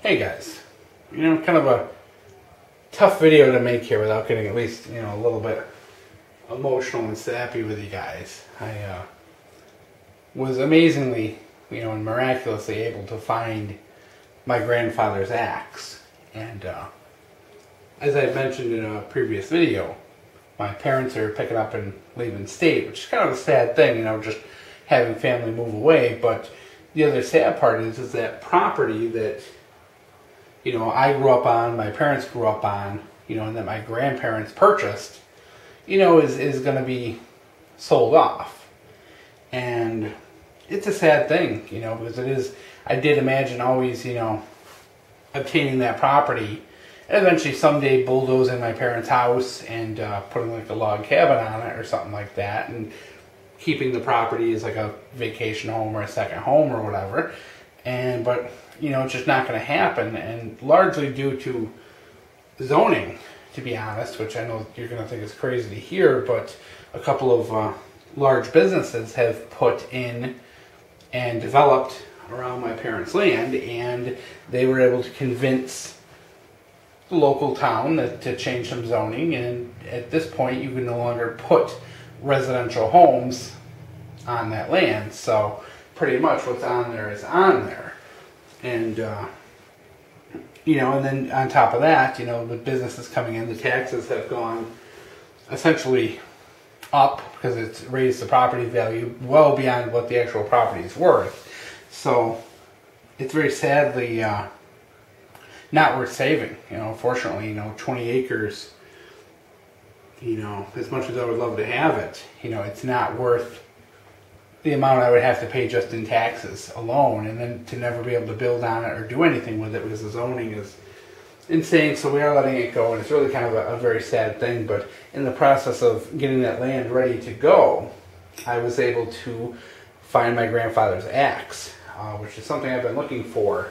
Hey guys, kind of a tough video to make here without getting at least, a little bit emotional and sappy with you guys. I was amazingly, and miraculously able to find my grandfather's axe. And as I mentioned in a previous video, my parents are picking up and leaving state, which is kind of a sad thing, just having family move away. But the other sad part is that property that I grew up on, my parents grew up on, and that my grandparents purchased, is going to be sold off. And it's a sad thing, because it is, I did imagine always, obtaining that property and eventually someday bulldozing my parents' house and putting like a log cabin on it or something like that, and keeping the property as like a vacation home or a second home or whatever. But it's just not going to happen, and largely due to zoning, to be honest, which I know you're going to think is crazy to hear, but a couple of large businesses have put in and developed around my parents' land, and they were able to convince the local town to change some zoning, and at this point you can no longer put residential homes on that land. So pretty much what's on there is on there. And and then on top of that, the businesses coming in, the taxes have gone essentially up because it's raised the property value well beyond what the actual property is worth. So it's very sadly not worth saving. Fortunately, 20 acres, as much as I would love to have it, it's not worth the amount I would have to pay just in taxes alone, and then to never be able to build on it or do anything with it because the zoning is insane. So we are letting it go, and it's really kind of a very sad thing. But in the process of getting that land ready to go, I was able to find my grandfather's axe, which is something I've been looking for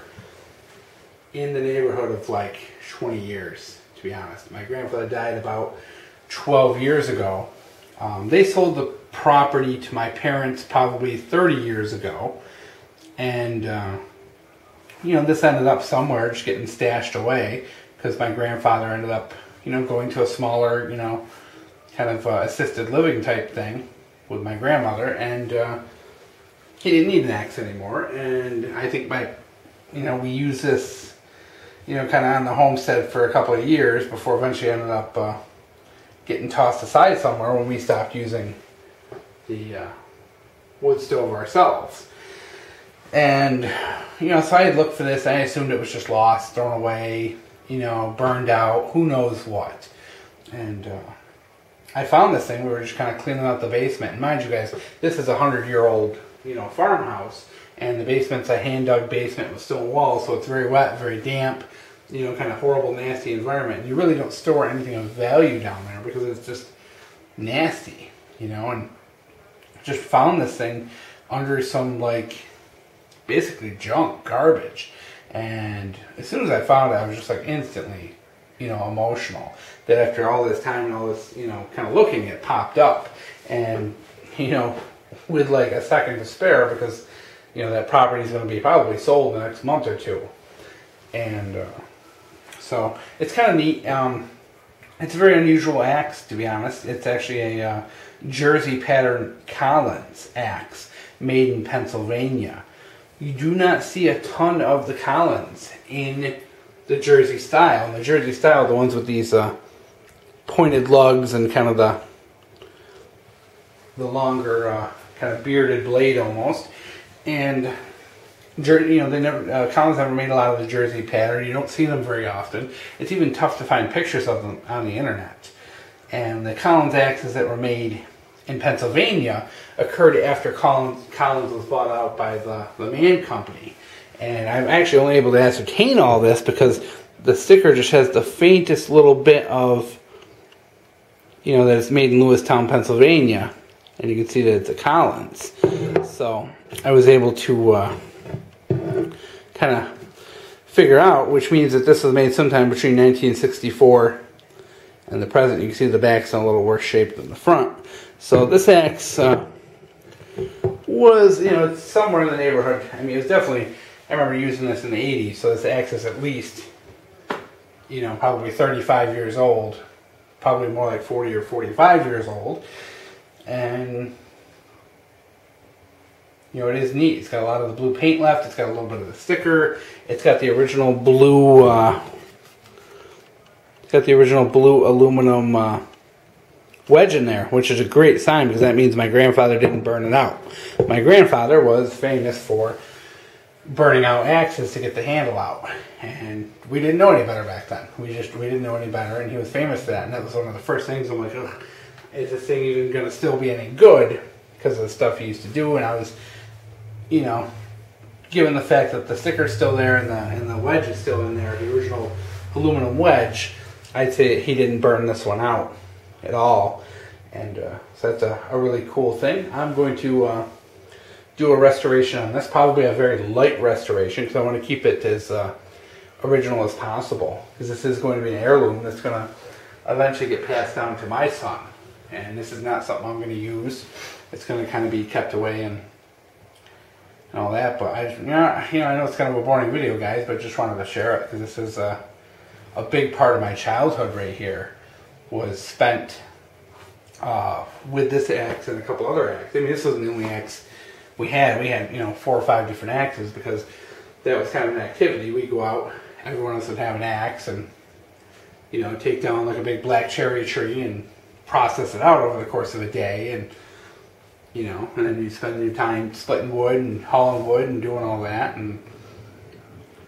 in the neighborhood of like 20 years, to be honest. My grandfather died about 12 years ago. They sold the property to my parents probably 30 years ago, and this ended up somewhere just getting stashed away because my grandfather ended up going to a smaller kind of assisted living type thing with my grandmother, and he didn't need an axe anymore. And I think we used this kind of on the homestead for a couple of years before eventually ended up getting tossed aside somewhere when we stopped using the wood stove ourselves. And so I had looked for this, and I assumed it was just lost, thrown away, burned out, who knows what. And I found this thing. We were just kind of cleaning out the basement, and mind you guys, this is a 100-year-old farmhouse, and the basement's a hand-dug basement with stone walls, so it's very wet, very damp, kind of horrible, nasty environment. You really don't store anything of value down there because it's just nasty, and just found this thing under some basically junk, garbage. And as soon as I found it, I was just instantly, emotional that after all this time and all this, kind of looking, it popped up. And, with a second to spare because, that property is going to be probably sold in the next month or two. And so it's kind of neat. It's a very unusual axe, to be honest. It's actually a Jersey pattern Collins axe made in Pennsylvania. You do not see a ton of the Collins in the Jersey style. In the Jersey style, the ones with these pointed lugs and kind of the longer kind of bearded blade almost. And Collins never made a lot of the Jersey pattern. You don't see them very often. It's even tough to find pictures of them on the internet. And the Collins axes that were made in Pennsylvania occurred after Collins was bought out by the Man Company. And I'm actually only able to ascertain all this because the sticker just has the faintest little bit of, that it's made in Lewistown, Pennsylvania. And you can see that it's a Collins. So I was able to kind of figure out, which means that this was made sometime between 1964 and the present. You can see the back's in a little worse shape than the front. So this axe was, it's somewhere in the neighborhood. I mean, it was definitely I remember using this in the 80s, so this axe is at least, you know, probably 35 years old. Probably more like 40 or 45 years old. And, you know, it is neat. It's got a lot of the blue paint left. It's got a little bit of the sticker. It's got the original blue, aluminum wedge in there, which is a great sign because that means my grandfather didn't burn it out. My grandfather was famous for burning out axes to get the handle out, and we didn't know any better back then. We didn't know any better, and he was famous for that. And that was one of the first things I'm like, ugh, is this thing even going to still be any good because of the stuff he used to do? And I was, you know, given the fact that the sticker's still there and the wedge is still in there, the original aluminum wedge, I'd say he didn't burn this one out at all. And so that's a really cool thing. I'm going to do a restoration on this, probably a very light restoration because I want to keep it as original as possible, because this is going to be an heirloom that's going to eventually get passed down to my son, and this is not something I'm going to use. It's going to kind of be kept away and all that, but I know it's kind of a boring video, guys, but just wanted to share it because this is a big part of my childhood right here was spent with this axe and a couple other axes. I mean, this wasn't the only axe we had, you know, 4 or 5 different axes because that was kind of an activity. We'd go out, everyone else would have an axe and, you know, take down like a big black cherry tree and process it out over the course of a day, and, you know, and then you spend your time splitting wood and hauling wood and doing all that, and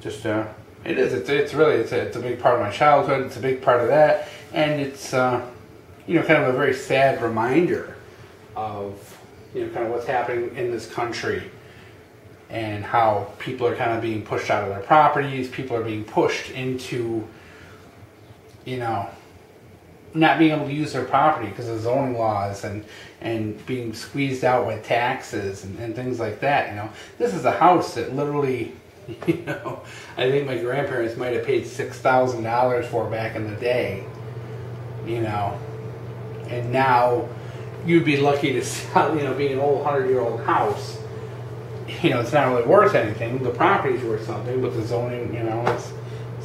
just, it's a big part of my childhood. It's a big part of that, and it's, you know, kind of a very sad reminder of, you know, kind of what's happening in this country and how people are kind of being pushed out of their properties. People are being pushed into, you know, not being able to use their property because of zoning laws and being squeezed out with taxes and things like that. You know, this is a house that literally, you know, I think my grandparents might have paid $6,000 for back in the day, you know, and now you'd be lucky to sell, you know, being an old 100-year-old house, you know, it's not really worth anything. The property's worth something, but the zoning, you know, it's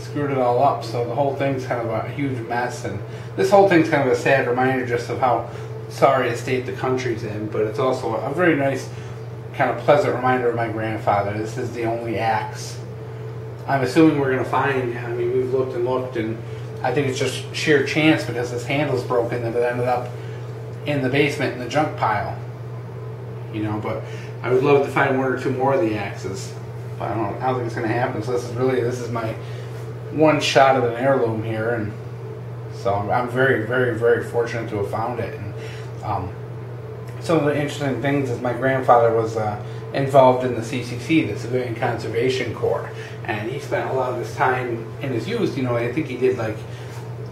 screwed it all up. So the whole thing's kind of a huge mess, and this whole thing's kind of a sad reminder just of how sorry a state the country's in, but it's also a very nice, kind of pleasant reminder of my grandfather. This is the only axe I'm assuming we're going to find. I mean, we've looked and looked, and I think it's just sheer chance because this handle's broken that it ended up in the basement in the junk pile, you know. But I would love to find 1 or 2 more of the axes, but I don't think it's going to happen. So this is my one shot at an heirloom here, and so I'm very, very, very fortunate to have found it. And some of the interesting things is my grandfather was involved in the CCC, the Civilian Conservation Corps, and he spent a lot of his time in his youth, you know, I think he did like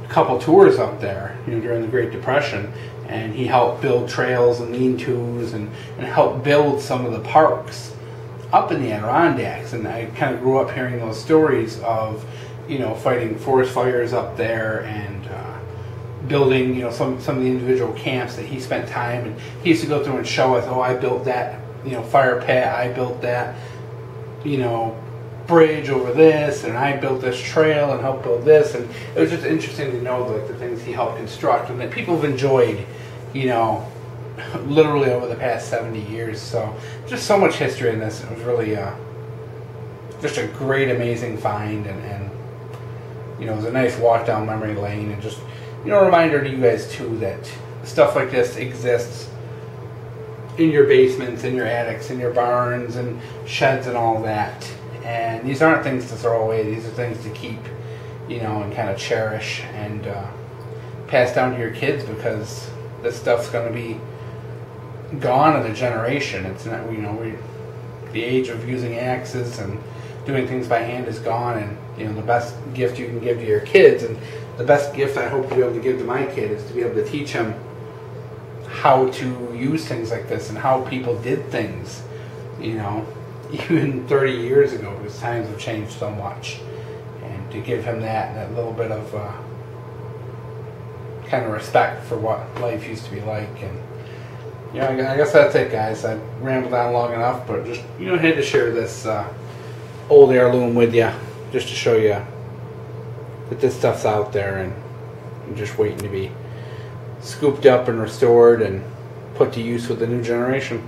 a couple tours up there, you know, during the Great Depression, and he helped build trails and lean-tos and helped build some of the parks up in the Adirondacks. And I kind of grew up hearing those stories of, you know, fighting forest fires up there and building, you know, some of the individual camps that he spent time. And he used to go through and show us, oh, I built that, you know, fire pit, I built that, you know, bridge over this, and I built this trail and helped build this. And it was just interesting to know like the things he helped construct and that people have enjoyed, you know, literally over the past 70 years. So just so much history in this. It was really just a great, amazing find, and you know, it was a nice walk down memory lane, and just, you know, a reminder to you guys too that stuff like this exists in your basements, in your attics, in your barns and sheds and all that. And these aren't things to throw away. These are things to keep, you know, and kind of cherish and pass down to your kids, because this stuff's going to be gone in a generation. It's not, you know, the age of using axes and doing things by hand is gone. And, you know, the best gift you can give to your kids, and the best gift I hope to be able to give to my kid, is to be able to teach him how to use things like this and how people did things, you know, even 30 years ago, because times have changed so much. And to give him that little bit of kind of respect for what life used to be like. And, you know, I guess that's it, guys. I rambled on long enough, but just, you know, had to share this old heirloom with you, just to show you that this stuff's out there and just waiting to be scooped up and restored and put to use with the new generation.